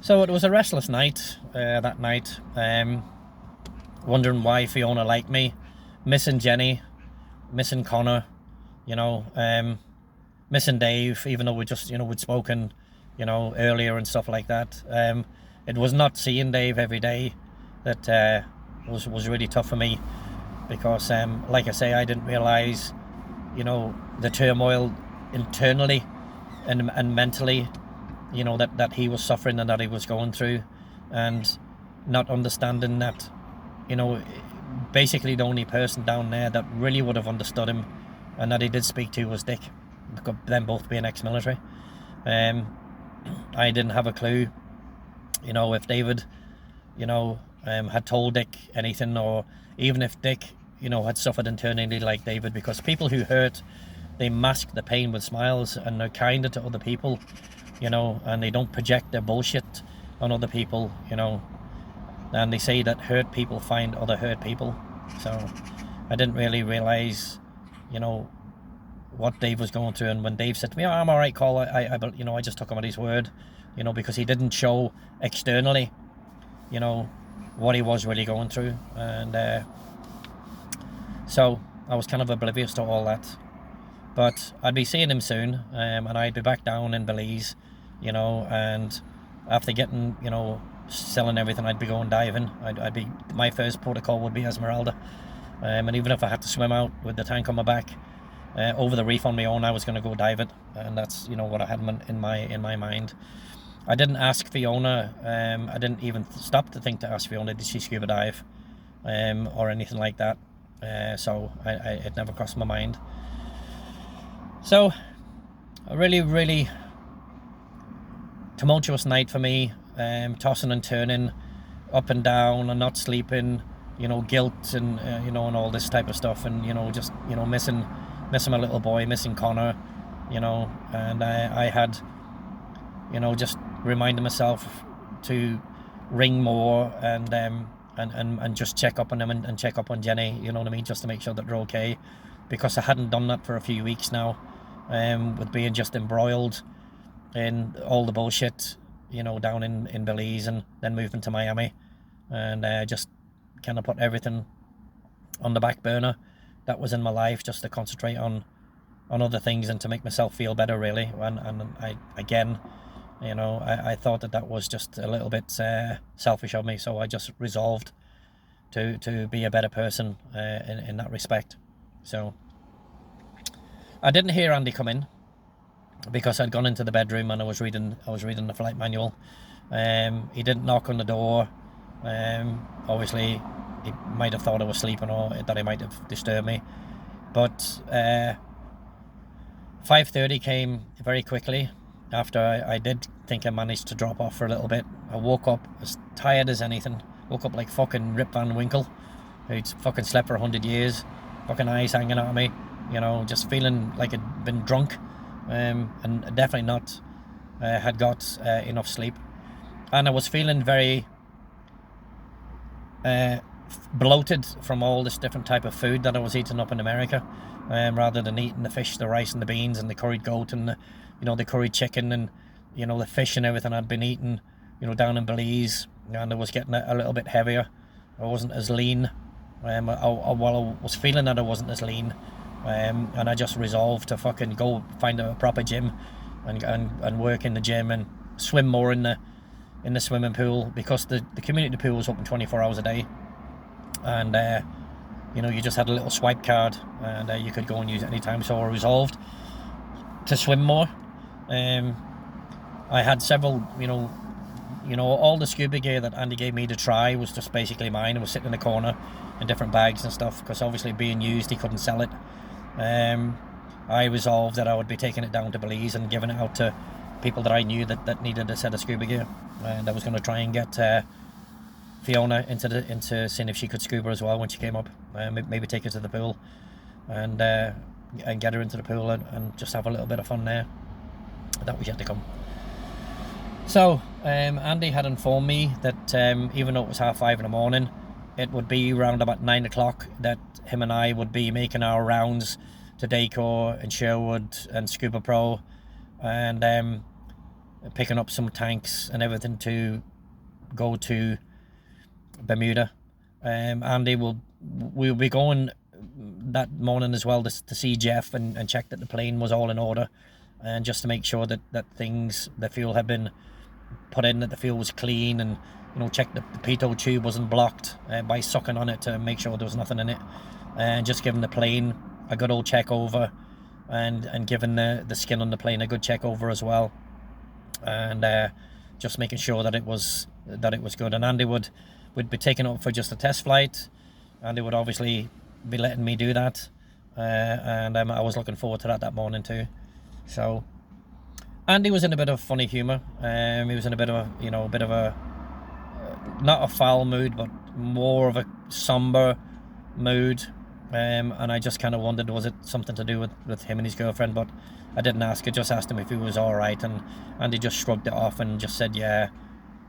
So it was a restless night that night, wondering why Fiona liked me, missing Jenny, missing Conor, you know, missing Dave, even though we'd spoken, earlier and stuff like that. It was not seeing Dave every day that was really tough for me because, like I say, I didn't realise, the turmoil internally and mentally, that he was suffering and that he was going through, and not understanding that, basically the only person down there that really would have understood him and that he did speak to was Dick, them both being ex-military. I didn't have a clue, if David, had told Dick anything, or even if Dick, had suffered internally like David, because people who hurt, they mask the pain with smiles and they're kinder to other people, and they don't project their bullshit on other people, and they say that hurt people find other hurt people. So I didn't really realise, what Dave was going through. And when Dave said to me, "Oh, I'm all right, Cole," I just took him at his word, because he didn't show externally, what he was really going through. And so I was kind of oblivious to all that. But I'd be seeing him soon, and I'd be back down in Belize, and after getting, selling everything, I'd be going diving. My first protocol would be Esmeralda, and even if I had to swim out with the tank on my back, over the reef on my own, I was going to go dive it, and that's, what I had in my mind. I didn't ask Fiona, I didn't even stop to think to ask Fiona, did she scuba dive, or anything like that, so it never crossed my mind. So, a really, really tumultuous night for me, tossing and turning, up and down, and not sleeping, guilt and, and all this type of stuff, and, just, missing my little boy, missing Conor, and I had, just reminded myself to ring more and just check up on them and check up on Jenny, you know what I mean, just to make sure that they're okay, because I hadn't done that for a few weeks now, with being just embroiled in all the bullshit, down in Belize, and then moving to Miami, and just kind of put everything on the back burner that was in my life, just to concentrate on other things and to make myself feel better, really. And I, again, I thought that was just a little bit selfish of me, so I just resolved to be a better person in that respect. So I didn't hear Andy come in because I'd gone into the bedroom and I was reading the flight manual. He didn't knock on the door. Obviously he might have thought I was sleeping or that he might have disturbed me, but 5:30 came very quickly after I did think I managed to drop off for a little bit. I woke up as tired as anything. Woke up like fucking Rip Van Winkle, who'd fucking slept for 100 years, fucking eyes hanging out of me, just feeling like I'd been drunk, and definitely not had got enough sleep. And I was feeling very bloated from all this different type of food that I was eating up in America, rather than eating the fish, the rice and the beans and the curried goat and the curried chicken and the fish and everything I'd been eating down in Belize. And I was getting a little bit heavier. I wasn't as lean. I was feeling that I wasn't as lean, and I just resolved to fucking go find a proper gym and work in the gym and swim more in the swimming pool, because the community pool was open 24 hours a day, and you just had a little swipe card and you could go and use it anytime. So I resolved to swim more. I had several, all the scuba gear that Andy gave me to try was just basically mine. It was sitting in the corner in different bags and stuff, because obviously being used, he couldn't sell it. I resolved that I would be taking it down to Belize and giving it out to people that I knew that needed a set of scuba gear, and I was going to try and get Fiona into seeing if she could scuba as well when she came up. Maybe take her to the pool and get her into the pool and just have a little bit of fun there. That was yet to come. So Andy had informed me that even though it was 5:30 in the morning, it would be around about 9 o'clock that him and I would be making our rounds to Dacor and Sherwood and Scuba Pro, and picking up some tanks and everything to go to Bermuda. Andy we'll be going that morning as well to see Jeff and check that the plane was all in order, and just to make sure that the fuel had been put in, that the fuel was clean, and check that the pitot tube wasn't blocked by sucking on it to make sure there was nothing in it, and just giving the plane a good old check over, and giving the skin on the plane a good check over as well, and just making sure that it was good. And Andy would be taken up for just a test flight. Andy would obviously be letting me do that, and I was looking forward to that morning too. So Andy was in a bit of funny humour. He was in a bit of a not a foul mood, but more of a somber mood. And I just kind of wondered, was it something to do with him and his girlfriend? But I didn't ask. I just asked him if he was all right, and Andy just shrugged it off and just said yeah.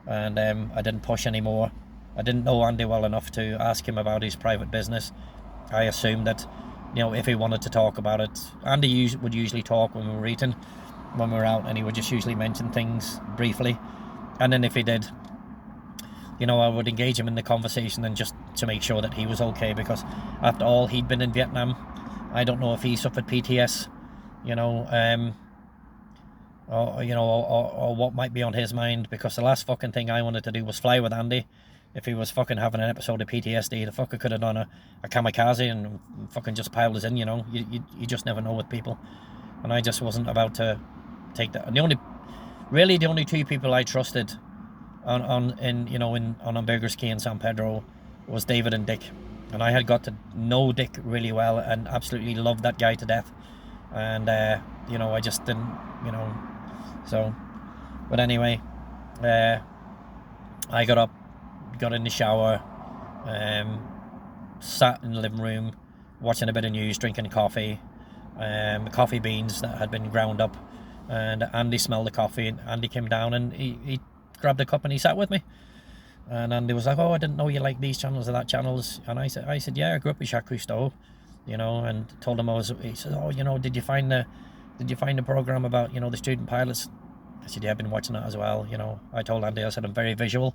And I didn't push anymore. I didn't know Andy well enough to ask him about his private business. I assumed that, if he wanted to talk about it, Andy would usually talk when we were eating, when we were out, and he would just usually mention things briefly. And then if he did, I would engage him in the conversation, and just to make sure that he was okay, because after all, he'd been in Vietnam. I don't know if he suffered PTS, or what might be on his mind, because the last fucking thing I wanted to do was fly with Andy. If he was fucking having an episode of PTSD, the fucker could have done a kamikaze and fucking just piled us in, You just never know with people. And I just wasn't about to take that. And the only two people I trusted on Burgers Key in San Pedro was David and Dick. And I had got to know Dick really well and absolutely loved that guy to death. And, I just didn't, so. But anyway, I got up, got in the shower, sat in the living room, watching a bit of news, drinking coffee, coffee beans that had been ground up, and Andy smelled the coffee, and Andy came down and he grabbed a cup and he sat with me, and Andy was like, "Oh, I didn't know you like these channels or that channels," and I said, "Yeah, I grew up with Jacques Cousteau," and told him he said, "Oh, did you find the program about, the student pilots?" I said, "Yeah, I've been watching that as well." I told Andy, I said, "I'm very visual."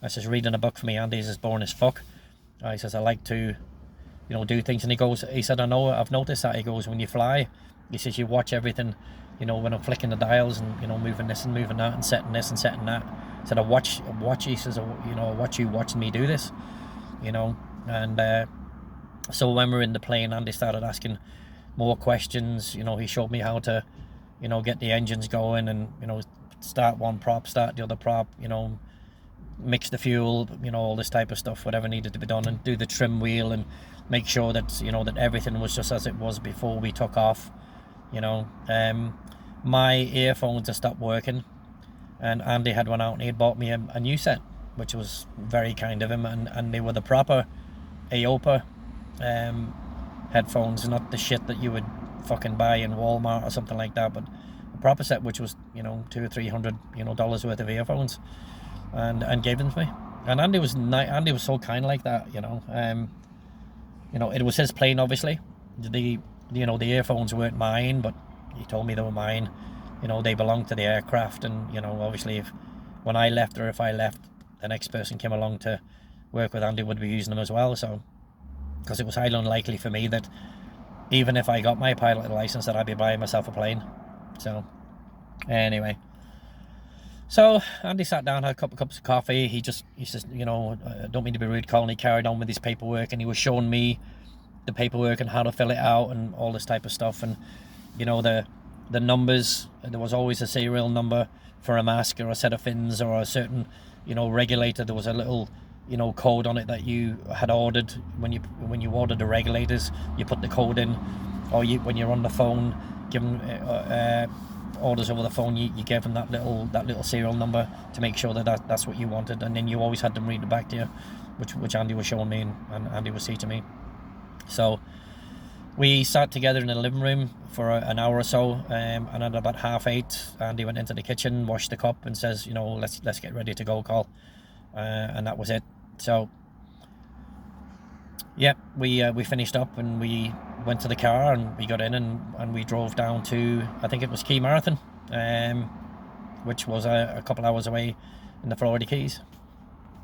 I says, "Reading a book for me, Andy, is as boring as fuck." I says, "I like to, do things." And he said, "I know, I've noticed that." He goes, "When you fly," he says, "you watch everything, when I'm flicking the dials and, moving this and moving that and setting this and setting that." He said, I watch, he says, I watch you watching me do this, And so when we were in the plane, Andy started asking more questions. He showed me how to, get the engines going and, start one prop, start the other prop, mix the fuel, all this type of stuff, whatever needed to be done, and do the trim wheel and make sure that, that everything was just as it was before we took off. My earphones had stopped working, and Andy had one out and he had bought me a new set, which was very kind of him, and they were the proper AOPA headphones, not the shit that you would fucking buy in Walmart or something like that, but a proper set, which was, $200 or $300 dollars worth of earphones. And gave them to me, and Andy was so kind like that, it was his plane, obviously. The earphones weren't mine, but he told me they were mine. They belonged to the aircraft, and obviously when I left, or if I left, the next person came along to work with Andy would be using them as well. So, because it was highly unlikely for me that even if I got my pilot license, that I'd be buying myself a plane. So anyway. So Andy sat down, had a couple of cups of coffee. He says, I don't mean to be rude, Colin. He carried on with his paperwork, and he was showing me the paperwork and how to fill it out and all this type of stuff. And the numbers, there was always a serial number for a mask or a set of fins or a certain regulator. There was a little code on it that you had ordered when you ordered the regulators. You put the code in, or when you're on the phone giving orders over the phone, you gave them that little serial number to make sure that's what you wanted, and then you always had them read it back to you, which Andy was showing me and Andy was teaching me. So we sat together in the living room for an hour or so, and at about 7:30, Andy went into the kitchen, washed the cup, and says, let's get ready to go, Col. And that was it. So yeah, we finished up and we went to the car and we got in and we drove down to, I think it was Key Marathon, which was a couple hours away in the Florida Keys.